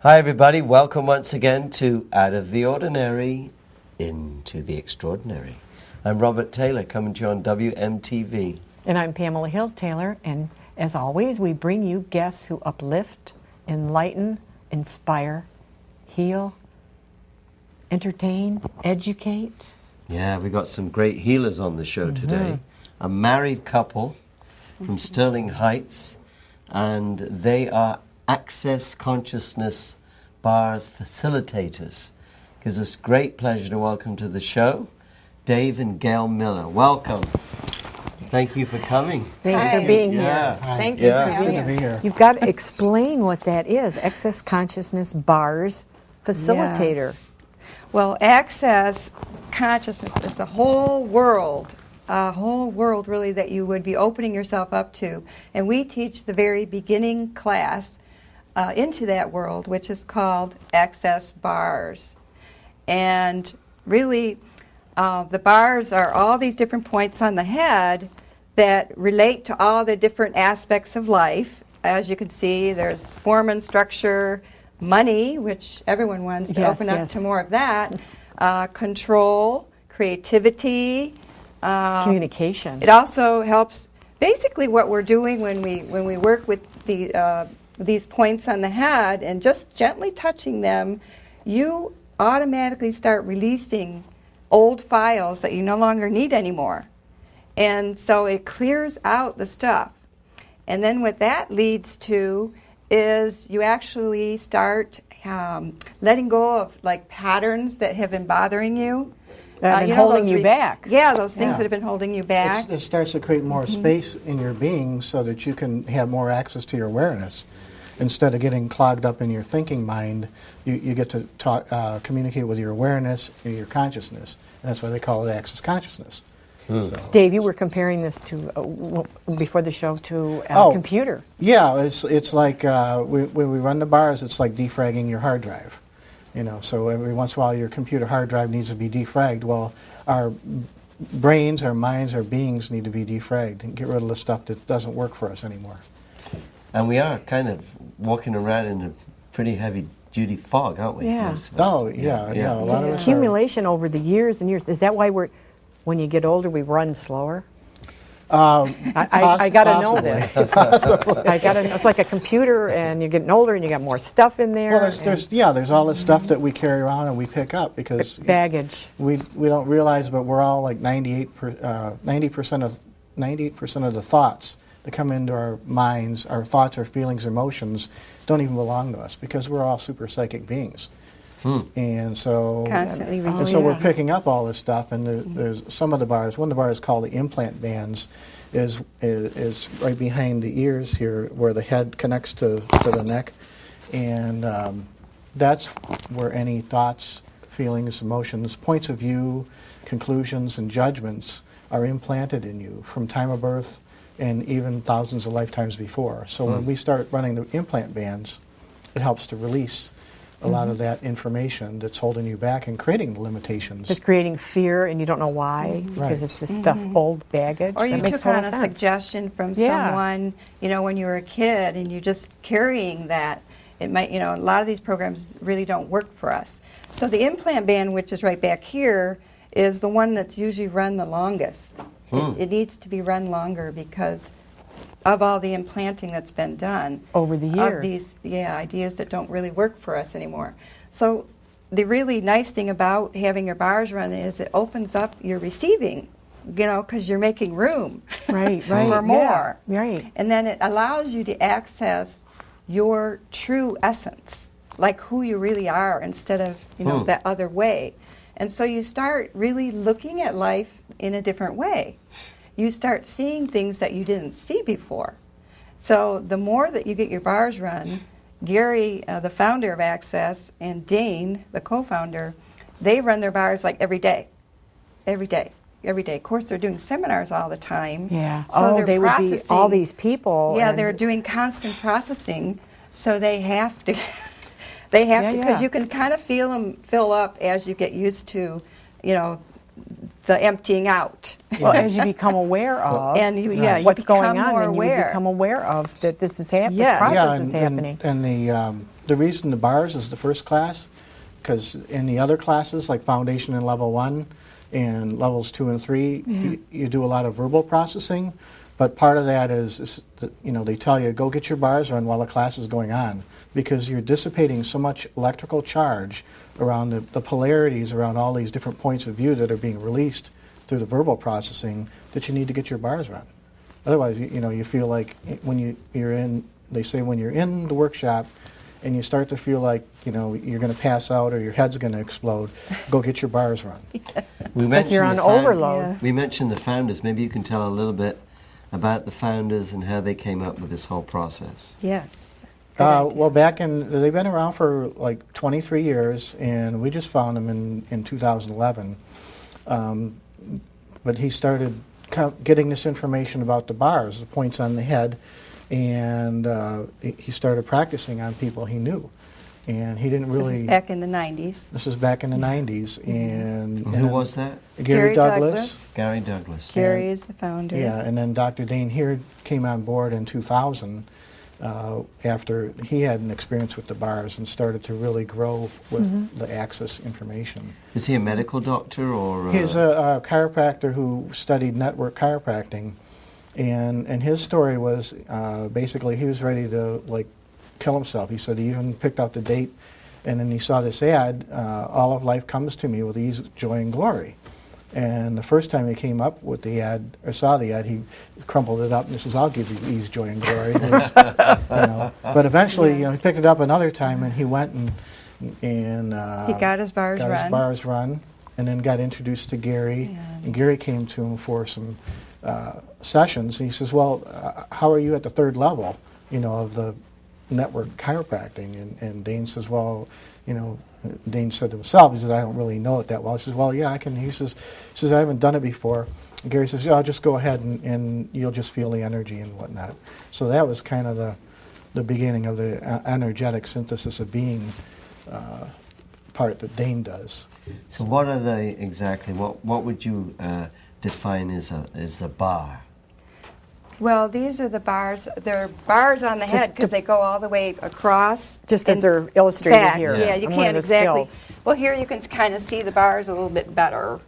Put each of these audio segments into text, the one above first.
Hi everybody, welcome once again to Out of the Ordinary into the Extraordinary. I'm Robert Taylor, coming to you on WMTV. And I'm Pamela Taylor, and as always, we bring you guests who uplift, enlighten, inspire, heal, entertain, educate. Yeah, we got some great healers on the show today. A married couple from Sterling Heights, and they are Access Consciousness Bars facilitators. Gives us great pleasure to welcome to the show Dave and Gail Miller. Welcome. Thank you for coming. Thanks for being Yeah. here. Hi. Thank you for being here. You've got to explain what that is. Access Consciousness Bars facilitator. Yes. Well, Access Consciousness is a whole world really that you would be opening yourself up to. And we teach the very beginning class into that world, which is called Access Bars. And really, the bars are all these different points on the head that relate to all the different aspects of life. As you can see, there's form and structure, money, which everyone wants to open up to more of that, control, creativity, communication. It also helps. Basically, what we're doing when we work with these points on the head and just gently touching them, you automatically start releasing old files that you no longer need anymore. And so it clears out the stuff. And then what that leads to is you actually start letting go of like patterns that have been bothering you. That have been holding you back. Yeah, those things that have been holding you back. It starts to create more space in your being so that you can have more access to your awareness. Instead of getting clogged up in your thinking mind, you get to communicate with your awareness and your consciousness. And that's why they call it access consciousness. So. Dave, you were comparing this to, before the show, to a computer. Yeah, it's like when we run the bars, it's like defragging your hard drive. You know, so every once in a while your computer hard drive needs to be defragged. Well, our brains, our minds, our beings need to be defragged and get rid of the stuff that doesn't work for us anymore. And we are kind of walking around in a pretty heavy-duty fog, aren't we? Yeah. Yeah. Just accumulation over the years and years. Is that why when you get older, we run slower? I got to know this. I got to know. It's like a computer, and you're getting older, and you got more stuff in there. Well, there's all this stuff that we carry around and we pick up because baggage. We don't realize, but we're all like 90% of the thoughts that come into our minds, our thoughts, our feelings, emotions, don't even belong to us because we're all super psychic beings. And so constantly we're picking up all this stuff, and there's some of the bars. One of the bars called the implant bands is right behind the ears here, where the head connects to the neck, and that's where any thoughts, feelings, emotions, points of view, conclusions, and judgments are implanted in you from time of birth and even thousands of lifetimes before. So when we start running the implant bands, it helps to release a lot of that information that's holding you back and creating the limitations. It's creating fear, and you don't know why, because it's this stuff, old baggage. Or you that took on a suggestion from someone, when you were a kid, and you're just carrying that. It might, a lot of these programs really don't work for us. So the implant band, which is right back here, is the one that's usually run the longest. It needs to be run longer because of all the implanting that's been done over the years, of these ideas that don't really work for us anymore. So the really nice thing about having your bars run is it opens up your receiving, because you're making room right for more. Yeah, right. And then it allows you to access your true essence, like who you really are, instead of that other way. And so you start really looking at life in a different way. You start seeing things that you didn't see before. So the more that you get your bars run, Gary, the founder of Access, and Dane, the co-founder, they run their bars like every day. Of course, they're doing seminars all the time. Yeah. So they would be all these people. Yeah, they're doing constant processing, so they have to. They have to, because you can kind of feel them fill up as you get used to, the emptying out. Well, as you become aware of what's going on, more and aware. you become aware of that this is happening, the process is happening. And the reason the bars is the first class, because in the other classes, like Foundation and Level 1 and Levels 2 and 3, you do a lot of verbal processing. But part of that is that, they tell you, go get your bars run while the class is going on, because you're dissipating so much electrical charge around the polarities around all these different points of view that are being released through the verbal processing that you need to get your bars run. Otherwise, you feel like they say when you're in the workshop and you start to feel like, you're going to pass out or your head's going to explode, go get your bars run. We Like you're on overload. We mentioned the founders. Maybe you can tell a little bit about the founders and how they came up with this whole process. Yes. Well, they've been around for like 23 years, and we just found them in 2011. But he started getting this information about the bars, the points on the head, and he started practicing on people he knew. And he didn't really... This is back in the 90s. This is back in the 90s. And who was that? Gary Douglas. Gary Douglas. Gary is the founder. Yeah, and then Dr. Dane here came on board in 2000 after he had an experience with the bars and started to really grow with the Access information. Is he a medical doctor or? He's a chiropractor who studied network chiropractic, and his story was basically he was ready to kill himself. He said he even picked out the date, and then he saw this ad, all of life comes to me with ease, joy, and glory. And the first time he came up with the ad, or saw the ad, he crumpled it up and says, I'll give you ease, joy, and glory. But eventually, he picked it up another time, and he went and he got his bars run, and then got introduced to Gary. And Gary came to him for some sessions. And he says, well, how are you at the third level, of the network chiropractic? And Dane says, well, Dane said to himself, he says, I don't really know it that well. He says, well, yeah, I can. He says, I haven't done it before. And Gary says, yeah, I'll just go ahead and you'll just feel the energy and whatnot. So that was kind of the beginning of the energetic synthesis of being part that Dane does. So what are they exactly? What would you define as a bar? Well, these are the bars. They're bars on the head because they go all the way across. Just as they're illustrated back. here. Yeah, you on one can't of the exactly. stills. Well, here you can kind of see the bars a little bit better.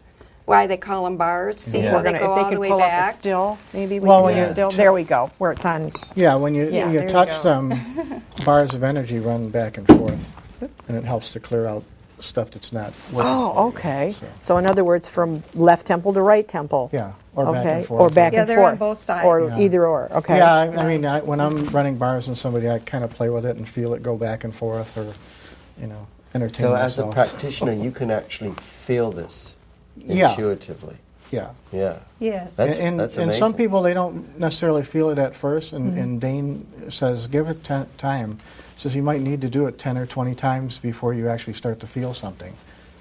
Why they call them bars? See Yeah. how they If go they all could the way pull back. up a still, maybe we Well, can when do a you- still. There we go, where it's on. Yeah, when you Yeah, there you touch go. them, bars of energy run back and forth, and it helps to clear out stuff that's not working. Oh, okay. So in other words, from left temple to right temple. Yeah, or back Okay, and forth. or back Yeah, and they're forth. on both sides. Or Yeah. either or, okay. Yeah, I mean, when I'm running bars on somebody, I kind of play with it and feel it go back and forth, or entertain So myself. as a practitioner, you can actually feel this Yeah. intuitively. Yeah. Yeah. Yes. That's and amazing. some people, they don't necessarily feel it at first, and Dane says, give it time. Says you might need to do it 10 or 20 times before you actually start to feel something.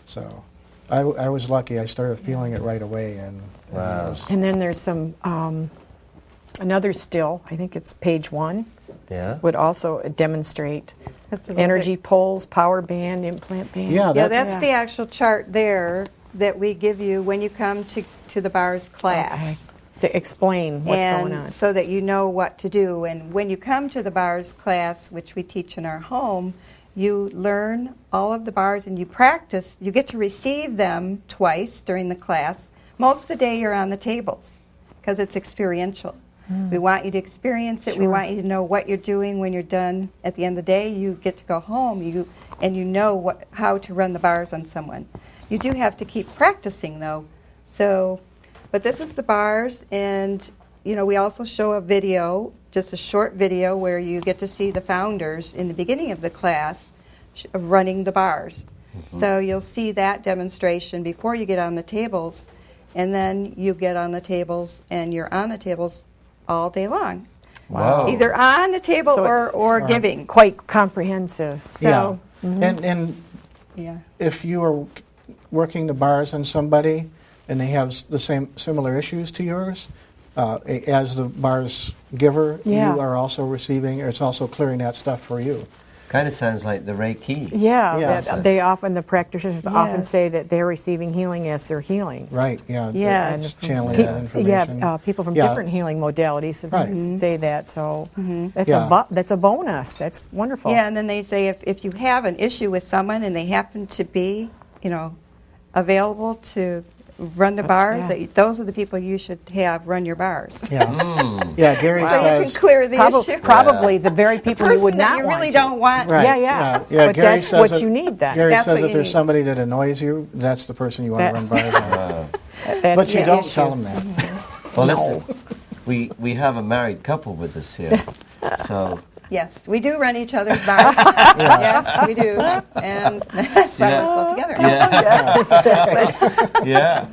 So I was lucky. I started feeling it right away. And Wow. And then there's some, another still, I think it's page 1, Yeah. would also demonstrate That's a little energy bit- poles, power band, implant band. Yeah, Yeah, that- that's Yeah. the actual chart there that we give you when you come to the bars class. Okay. To explain what's going on. So that you know what to do. And when you come to the bars class, which we teach in our home, you learn all of the bars and you practice. You get to receive them twice during the class. Most of the day you're on the tables because it's experiential. We want you to experience it. We Sure. want you to know what you're doing when you're done. At the end of the day, you get to go home and you know how to run the bars on someone. You do have to keep practicing, though. But this is the bars, and we also show a video, just a short video, where you get to see the founders in the beginning of the class running the bars. So you'll see that demonstration before you get on the tables, and then you get on the tables, and you're on the tables all day long. Wow. Either on the table So it's, or giving. Quite comprehensive. Yeah. So, And yeah. if you are working the bars on somebody and they have the similar issues to yours, as the bars giver, Yeah. you are also receiving, or it's also clearing that stuff for you. Kind of sounds like the Reiki. Yeah, Yeah. that the practitioners often say that they're receiving healing as they're healing. Right, yeah. Yeah. It's And channeling pe- that information. people from Yeah. different healing modalities have Right. say that. So that's Yeah. that's a bonus. That's wonderful. Yeah, and then they say if you have an issue with someone and they happen to be, available to run the bars, those are the people you should have run your bars. Yeah. Yeah, Gary So you says... can clear the issue. Probably the very people you Person would not that you want really to. don't want. Right. Yeah. Yeah, But Gary that's says what that- you need then. Gary That's says what if you there's need. somebody that annoys you, that's the person you want That- to run bars on. That's But you the don't issue. tell them that. Well, listen, we have a married couple with us here, so Yes, we do run each other's bars. Yes, we do. And that's why Yeah. we're still together. yeah.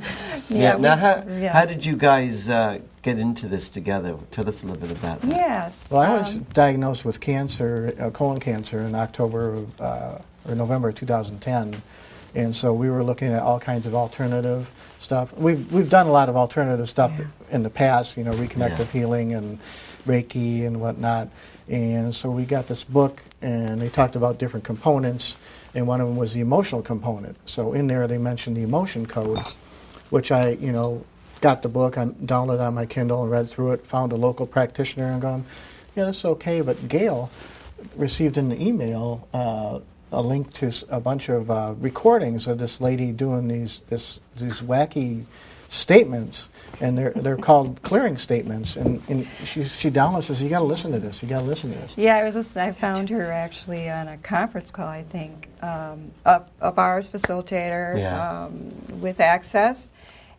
Yeah, Now, yeah. how did you guys get into this together? Tell us a little bit about that. Yes. Well, I was diagnosed with cancer, colon cancer, in or November of 2010, and so we were looking at all kinds of alternative stuff. We've done a lot of alternative stuff in the past, reconnective healing and Reiki and whatnot. And so we got this book, and they talked about different components, and one of them was the emotional component. So in there, they mentioned the emotion code, which I, got the book, I downloaded it on my Kindle and read through it, found a local practitioner and going, yeah, that's okay. But Gail received in the email a link to a bunch of recordings of this lady doing these wacky statements, and they're called clearing statements. And she downloads says, you got to listen to this. You got to listen to this. Yeah, I found her actually on a conference call, I think, a bars facilitator with Access.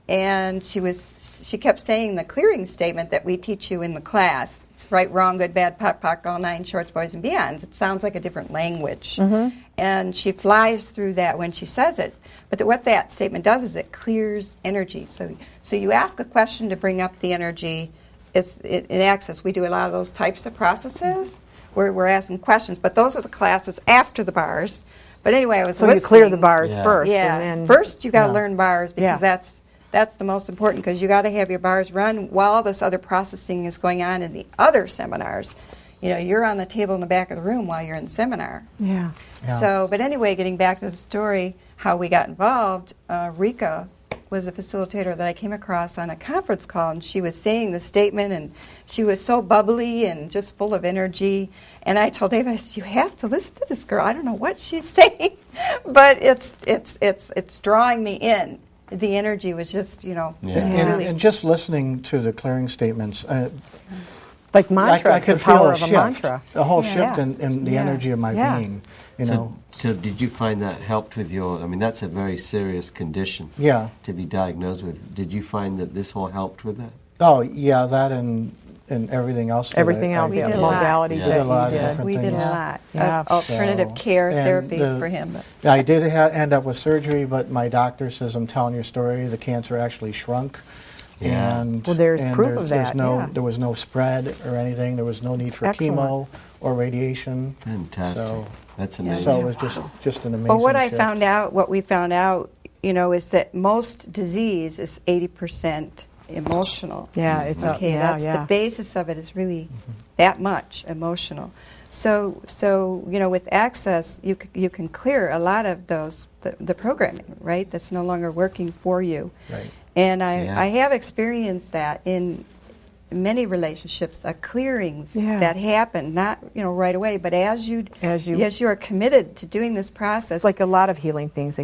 And she kept saying the clearing statement that we teach you in the class. It's right, wrong, good, bad, pot, pock, all nine shorts, boys, and beyonds. It sounds like a different language. And she flies through that when she says it. But what that statement does is it clears energy. So you ask a question to bring up the energy. In Access, we do a lot of those types of processes where we're asking questions. But those are the classes after the bars. But anyway, I was So you clear the bars first. Yeah. And then First, you got to learn bars because Yeah. that's the most important, because you got to have your bars run while this other processing is going on in the other seminars. You're on the table in the back of the room while you're in seminar. Yeah. Yeah. So, but anyway, getting back to the story, how we got involved, Rika was a facilitator that I came across on a conference call, and she was saying the statement, and she was so bubbly and just full of energy. And I told David, I said, you have to listen to this girl. I don't know what she's saying, but it's drawing me in. The energy was just, And just listening to the clearing statements, Like mantras, I could the power feel of a mantra. a whole Yeah. shift in the energy of my Yeah. being. So did you find that helped with your? I mean, that's a very serious condition. Yeah. To be diagnosed with. Did you find that this all helped with that? Oh, yeah, that and everything else. Everything else, We the did a lot. modalities We did that a lot of you did. different we did a things. lot Yeah. of alternative So, care and therapy the- for him. I did end up with surgery, but my doctor says I'm telling your story. The cancer actually shrunk. Yeah. And, Well, there's and proof of that, yeah. There was no spread or anything. There was no need It's for excellent. chemo or radiation. Fantastic. So, That's Yeah. amazing. so it was just an amazing But what I shift. found out, what we found out, is that most disease is 80% emotional. Yeah, it's Okay, that's the basis of it is really that much emotional. So with Access, you can clear a lot of those the programming, right? That's no longer working for you. Right. And I have experienced that in many relationships, clearings that happen, not right away, but as you are committed to doing this process. It's like a lot of healing things.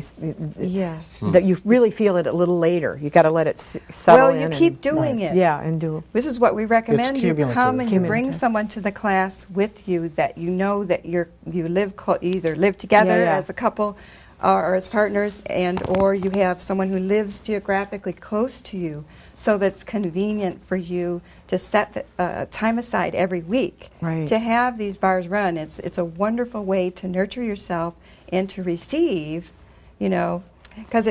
Yes. That you really feel it a little later. You got to let it settle in. Well, you keep doing it. Yeah, and do. This is what we recommend. It's You come cumulative. and you bring Cumulative. someone to the class with you that you know that you either live together Yeah, yeah. as a couple or as partners, or you have someone who lives geographically close to you, so that's convenient for you to set time aside every week Right. to have these bars run. It's a wonderful way to nurture yourself and to receive, because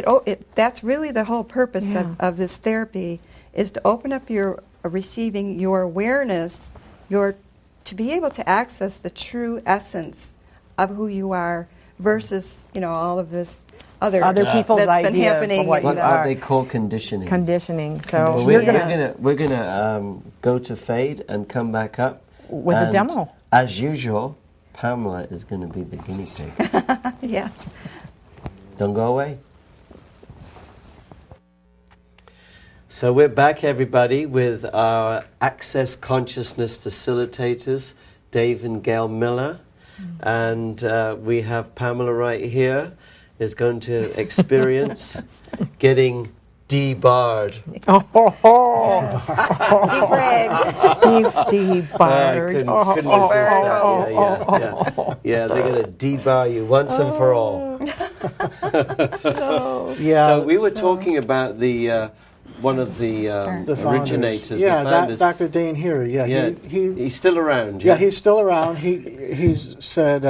that's really the whole purpose Yeah. of this therapy, is to open up your receiving, your awareness, to be able to access the true essence of who you are versus all of this other People's that's been idea of happening. what What, you what are. they call conditioning. Conditioning. So Well, we're gonna go to fade and come back up With a and demo. As usual, Pamela is going to be the guinea pig. Yes. Don't go away. So we're back, everybody, with our Access Consciousness facilitators, Dave and Gail Miller. And we have Pamela right here is going to experience getting debarred. Defragged. Couldn't resist that. Yeah, they're going to debar you once and for all. Yeah. So we were talking about the one of the founders. originators. Yeah, the founders. Dr. Dane here. Yeah, He's still around. Yeah, he's still around. He said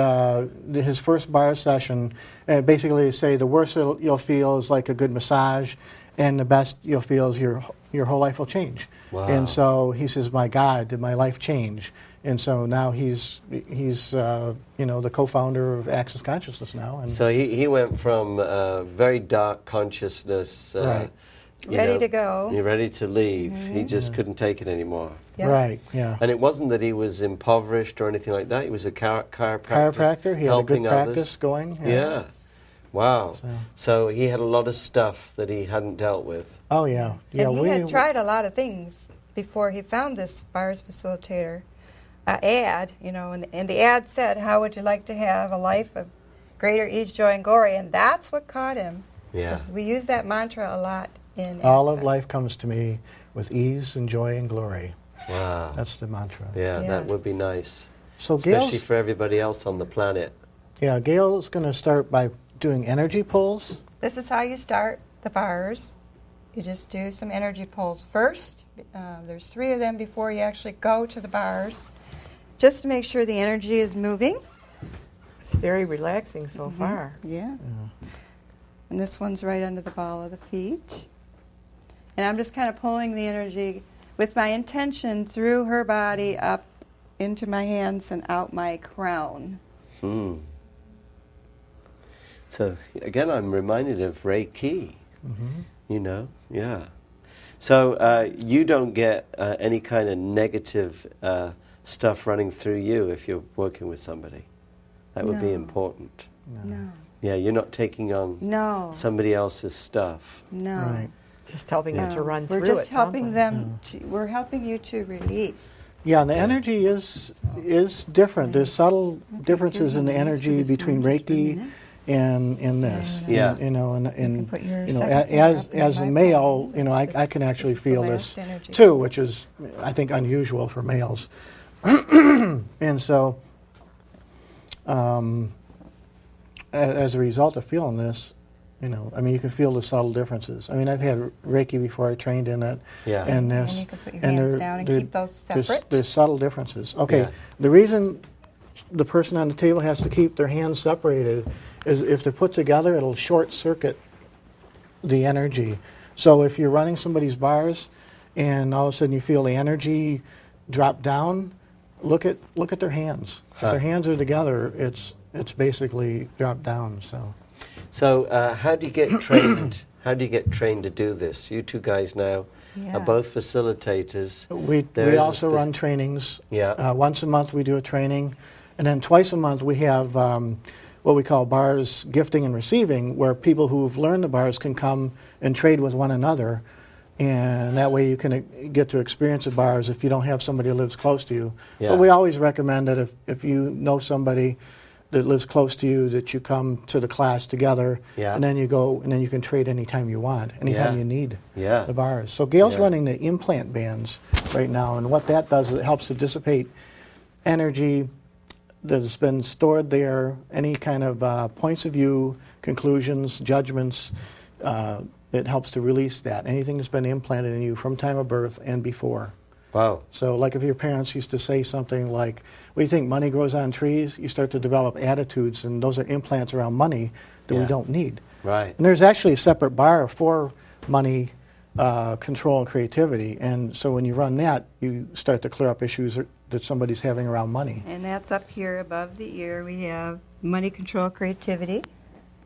his first bar session, basically say the worst you'll feel is like a good massage, and the best you'll feel is your whole life will change. Wow. And so he says, my God, did my life change? And so now he's the co-founder of Access Consciousness now. And So he went from very dark consciousness. Right. Ready to go. You're ready to leave. He just couldn't take it anymore. Yeah. Right, yeah. And it wasn't that he was impoverished or anything like that. He was a chiropractor. Chiropractor, he had a good helping practice others. going. Yeah. Wow. So he had a lot of stuff that he hadn't dealt with. Oh, yeah. Yeah, And he had tried a lot of things before he found this bars facilitator ad, and the ad said, how would you like to have a life of greater ease, joy, and glory? And that's what caught him. Yeah. 'Cause we use that mantra a lot in all of Access. life comes to me with ease and joy and glory. Wow. That's the mantra. Yeah, that Yes. would be nice. So Especially for everybody else on the planet. Gail's going to start by doing energy pulls. This is how you start the bars. You just do some energy pulls first. There's 3 of them before you actually go to the bars, just to make sure the energy is moving. It's very relaxing so far. Yeah. And this one's right under the ball of the feet. And I'm just kind of pulling the energy with my intention through her body up into my hands and out my crown. So again, I'm reminded of Reiki. Yeah. So you don't get any kind of negative stuff running through you if you're working with somebody. That would be No. important. No. Yeah, you're not taking on No. somebody else's stuff. No. Right. Just helping you to run We're through just it. sounds helping like. them. We're helping you to release. Yeah, and the energy is different. There's subtle differences in the your hands for energy this between one just for a Reiki minute. and in this. Yeah. And put your you know, second finger as up in as a my male, palm. I This- can actually this is the feel last this energy. too, which is I think unusual for males. And so, as a result of feeling this, you can feel the subtle differences. I've had Reiki before I trained in it, Yeah. and And this, you can put your hands down and keep those there's- separate. There's subtle differences. Okay, Yeah. the reason the person on the table has to keep their hands separated is if they're put together, it'll short circuit the energy. So if you're running somebody's bars, and all of a sudden you feel the energy drop down, look at their hands. If their hands are together, it's basically dropped down. So how do you get trained? How do you get trained to do this? You two guys now are both facilitators. We There is a also run trainings. Yeah. Once a month we do a training, and then twice a month we have what we call bars gifting and receiving, where people who've learned the bars can come and trade with one another, and that way you can get to experience the bars if you don't have somebody who lives close to you. Yeah. But we always recommend that if you know somebody that lives close to you, that you come to the class together, Yeah. and then you go, and then you can trade anytime you want, anytime Yeah. you need Yeah. the bars. So Gail's Yeah. running the implant bands right now, and what that does is it helps to dissipate energy that has been stored there, any kind of points of view, conclusions, judgments. It helps to release that, anything that's been implanted in you from time of birth and before. Wow. So like if your parents used to say something like, "What do you think, money grows on trees?" You start to develop attitudes, and those are implants around money that we Yeah. don't need. Right. And there's actually a separate bar for money, control, and creativity. And so when you run that, you start to clear up issues that somebody's having around money. And that's up here above the ear. We have money, control, creativity.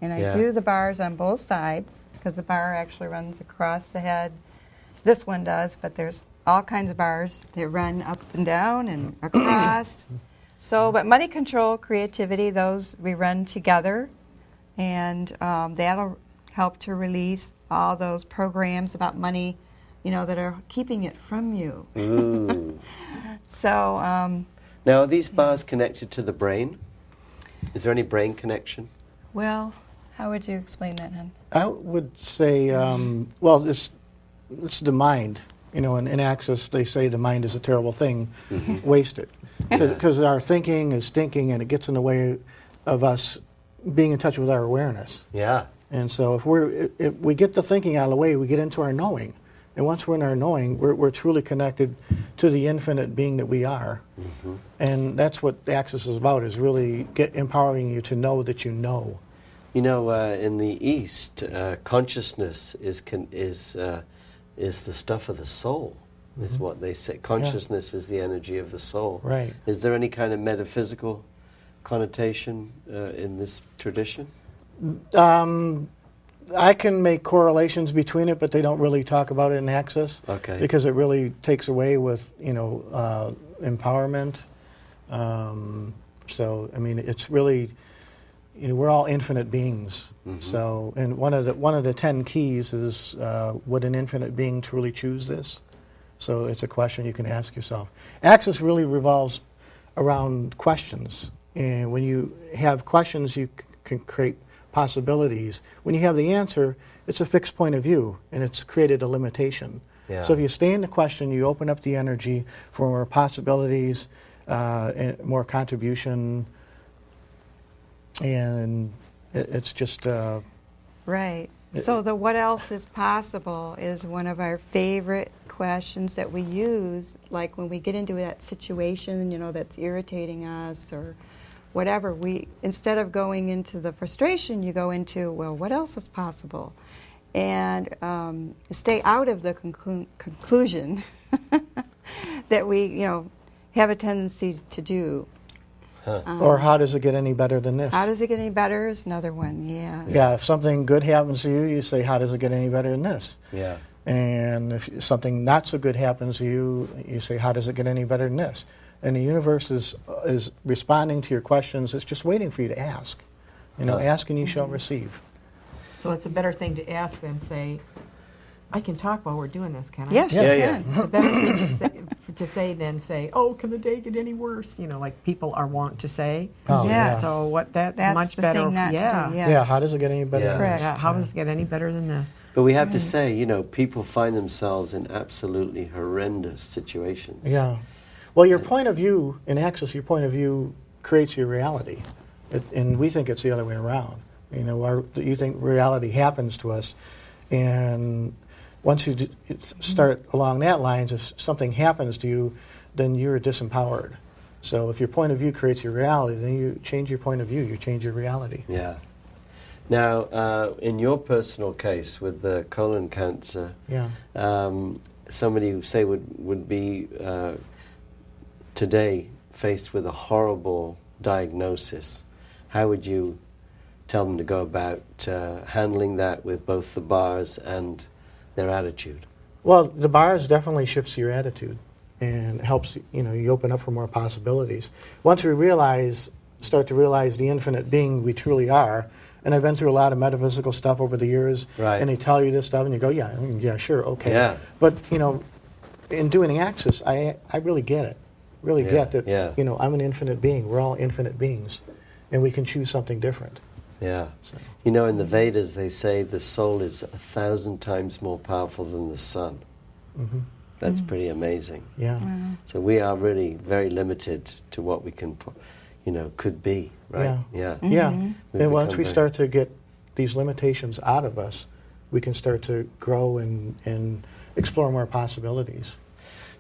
And I Yeah. do the bars on both sides because the bar actually runs across the head. This one does, but there's all kinds of bars that run up and down and across. So, but money control, creativity, those we run together, and that'll help to release all those programs about money, that are keeping it from you. Ooh. So, Now, are these bars connected to the brain? Is there any brain connection? well, how would you explain that, hon? I would say, well, it's the mind. In Access, they say the mind is a terrible thing. Waste it. Because our thinking is thinking, and it gets in the way of us being in touch with our awareness. Yeah. And so if we get the thinking out of the way, we get into our knowing. And once we're in our knowing, we're truly connected to the infinite being that we are. And that's what Access is about, is really empowering you to know that you know. In the East, consciousness is the stuff of the soul, is what they say. Consciousness is the energy of the soul. Right. Is there any kind of metaphysical connotation in this tradition? I can make correlations between it, but they don't really talk about it in Access. Okay. Because it really takes away with, empowerment. So, I mean, it's really, we're all infinite beings. So, and one of the 10 keys is, would an infinite being truly choose this? So it's a question you can ask yourself. Access really revolves around questions. And when you have questions, you can create possibilities. When you have the answer, it's a fixed point of view, and it's created a limitation. Yeah. So if you stay in the question, you open up the energy for more possibilities, and more contribution, and it's just... Right. So the what else is possible is one of our favorite questions that we use, like when we get into that situation, that's irritating us or whatever, we, instead of going into the frustration, you go into, well, what else is possible? And stay out of the conclusion that we, have a tendency to do. or how does it get any better than this? How does it get any better is another one, yes. Yeah, if something good happens to you, you say, how does it get any better than this? Yeah. And if something not so good happens to you, you say, how does it get any better than this? And the universe is responding to your questions. It's just waiting for you to ask. Ask and you shall receive. So it's a better thing to ask than say, I can talk while we're doing this, can I? Yes, Yeah, you yeah. can. It's a better thing to say than say, oh, can the day get any worse? Like people are wont to say. Oh, Yes. So that's much the better. thing not to do, yes. Yeah, how does it get any better Yeah. than Correct. this? Yeah, how does it get any better than that? But we have to say, people find themselves in absolutely horrendous situations. Yeah. Well, your point of view, in Access, your point of view creates your reality. And we think it's the other way around. You think reality happens to us. And once you start along that lines, if something happens to you, then you're disempowered. So if your point of view creates your reality, then you change your point of view, you change your reality. Yeah. Now, in your personal case with the colon cancer, Yeah. somebody who say would be today faced with a horrible diagnosis, how would you tell them to go about handling that with both the bars and their attitude? Well, the bars definitely shifts your attitude and helps, you open up for more possibilities. Once we start to realize the infinite being we truly are, and I've been through a lot of metaphysical stuff over the years, Right. and they tell you this stuff, and you go, yeah, sure, okay. Yeah. But, in doing the Access, I really get it. Really Yeah, get that, yeah. I'm an infinite being. We're all infinite beings, and we can choose something different. Yeah. So. In the Vedas they say the soul is 1,000 times more powerful than the sun. Mm-hmm. That's pretty amazing. Yeah. So we are really very limited to what we can, could be, right? Yeah. Yeah. Yeah. We've And once become we very- start to get these limitations out of us, we can start to grow and explore more possibilities.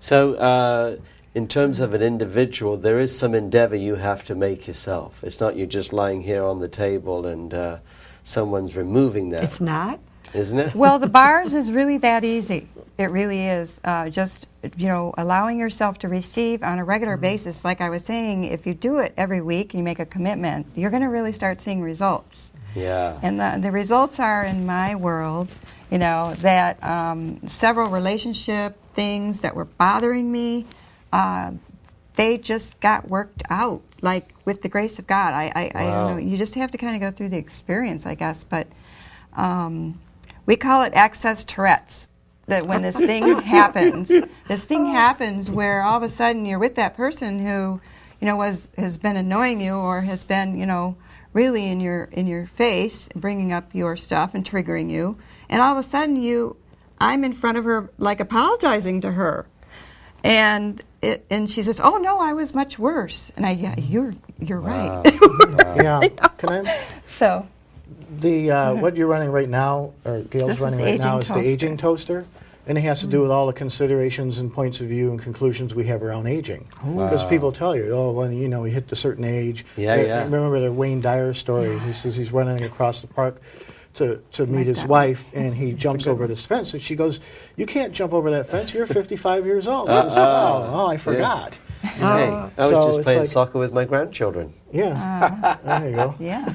So in terms of an individual, there is some endeavor you have to make yourself. It's not you just lying here on the table and someone's removing that, It's not? isn't it? Well, the bars is really that easy. It really is. Just, allowing yourself to receive on a regular basis. Like I was saying, if you do it every week and you make a commitment, you're going to really start seeing results. Yeah. And the results are, in my world, that several relationship things that were bothering me, they just got worked out, like with the grace of God. I Wow. don't know. You just have to kind of go through the experience, I guess. But we call it access Tourette's. That when this thing happens, where all of a sudden you're with that person who, has been annoying you or has been, really in your face, bringing up your stuff and triggering you, and all of a sudden I'm in front of her, like apologizing to her, and she says, "Oh no, I was much worse," and you're Wow. right. Yeah. Can I? So What you're running right now, or Gail's This is running the right now, is aging the toaster. aging toaster. And it has to do with all the considerations and points of view and conclusions we have around aging. Because Wow. people tell you, when we hit a certain age. Yeah, I yeah. remember the Wayne Dyer story. He says he's running across the park to meet like his that wife, and he jumps over this fence, and she goes, "You can't jump over that fence. You're 55 years old." He says, "Oh, I forgot." Hey, I was So just it's playing like- soccer with my grandchildren. Yeah, there you go. yeah.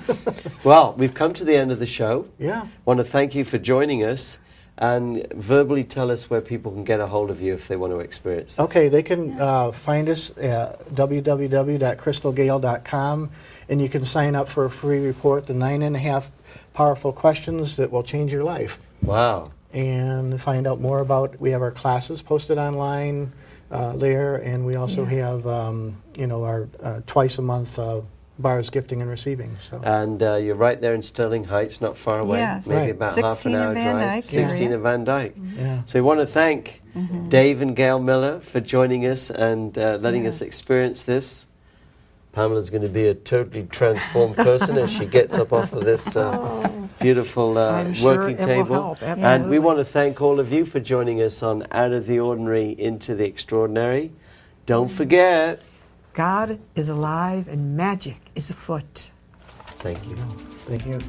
Well, we've come to the end of the show. Yeah. Want to thank you for joining us and verbally tell us where people can get a hold of you if they want to experience this. Okay, they can find us at www.crystalgale.com, and you can sign up for a free report, the 9.5 powerful questions that will change your life. Wow. And find out more we have our classes posted online there, and we also have, our twice a month bars gifting and receiving. So. And you're right there in Sterling Heights, not far away. Yes. Maybe Right. about half an 16 hour in Van drive. Dyke 16 area. in Van Dyke. Yeah. So we want to thank Dave and Gail Miller for joining us and letting us Yes. experience this. Pamela's going to be a totally transformed person as she gets up off of this beautiful I'm sure working it will table. help, And we absolutely. want to thank all of you for joining us on Out of the Ordinary into the Extraordinary. Don't forget. God is alive and magic is afoot. Thank you. Thank you.